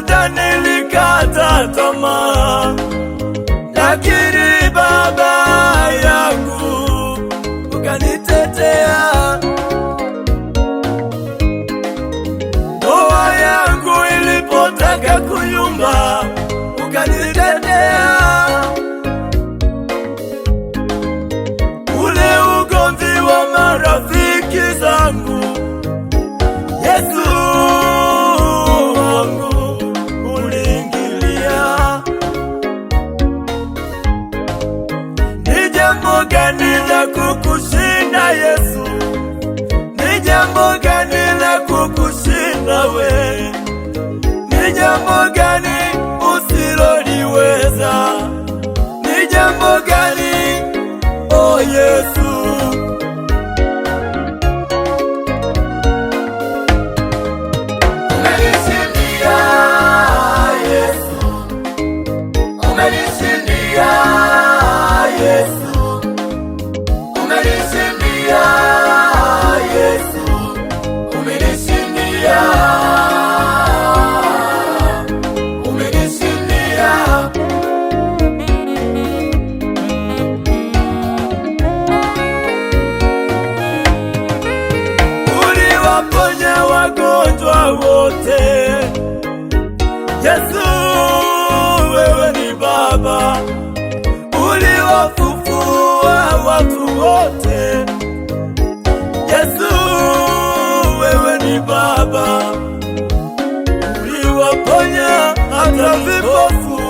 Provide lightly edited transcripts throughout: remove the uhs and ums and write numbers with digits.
muda nilikata tamaa, lakini Baba yangu ukanitetea. Ndoa yangu ilipotaka kuyumba, ukanitetea. Ule ugomvi wa marafiki zangu, Yesu wangu uliingilia. Ni jambo gani la kukushinda Yesu? Ni jambo gani la kukushinda we? Ni jambo gani usiloliweza? Ni jambo gani, oh Yesu? Umenishindia Yesu, umenishindia Yesu, umenishindia Yesu, umenishindia, umenishindia. Uliwaponya wagonjwa wote, Yesu wewe ni Baba. Uliwafufua watu wote, Yesu wewe ni Baba. Uliwaponya hata vipofu,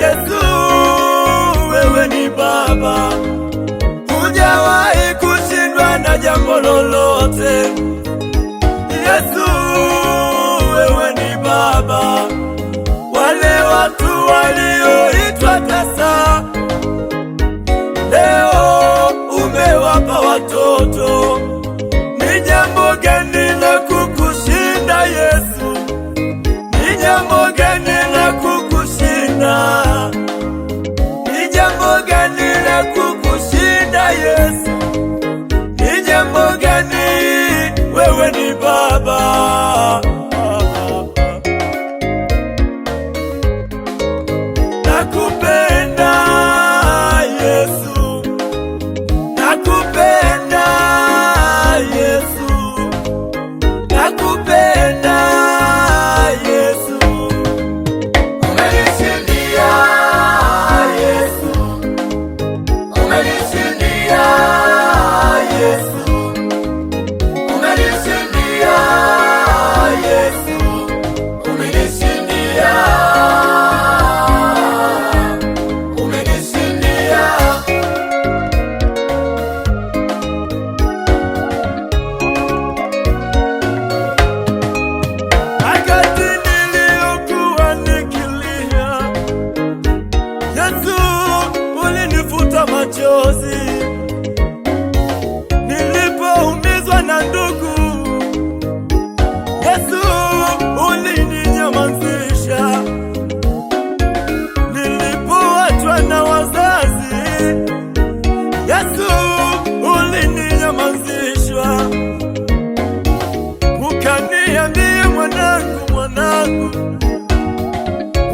Yesu wewe ni Baba. Hujawahi kushindwa na jambo lolote, Yesu wewe ni Baba. Wale watu walioitwa tasa, leo umewapa watoto. Ni jambo gani la kukushinda Yesu? Ni jambo gani la kukushinda? Ni jambo gani la kukushinda Yesu? Ni jambo gani? Wewe ni Baba. Nakupenda Yesu, nakupenda Yesu, nakupenda Yesu. Umenishindia Yesu, umenishindia Yesu, umenishindia Yesu, umenishindia, umenishindia. Wakati niliokuwa nikilia, Yesu ulinifuta machozi. Nilipoumizwa na ndugu, Yesu ulininyamazisha. Nilipoachwa na wazazi, Yesu ulininyamazishwa. Ukaniambia mwanangu, mwanangu,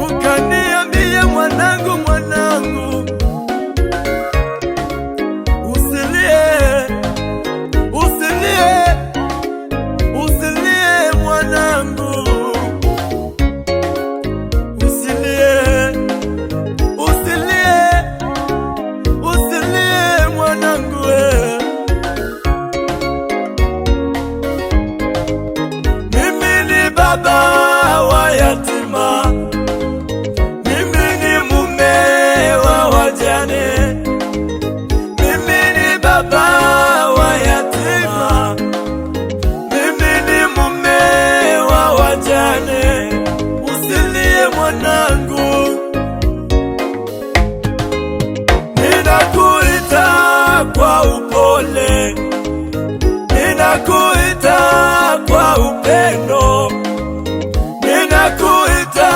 ukaniambia mwanangu, mwanangu, usilie, usilie, usilie mwanangu, usilie, usilie, usilie mwanangu we. Mimi ni baba wa yatima, mimi ni mume wa wajane, mimi ni baba wa yatima, mimi ni mume wa wajane. Usilie mwanangu, ninakuita kwa upole, ninakuita kwa upendo, ninakuita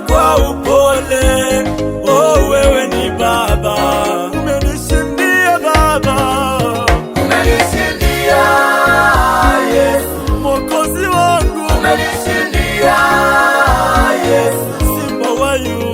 kwa upole. Oh, wewe ni Baba, umenishindia Baba, umenishindia Yesu, Mwokozi wangu, umenishindia. Yesu, Simba wa Yuda.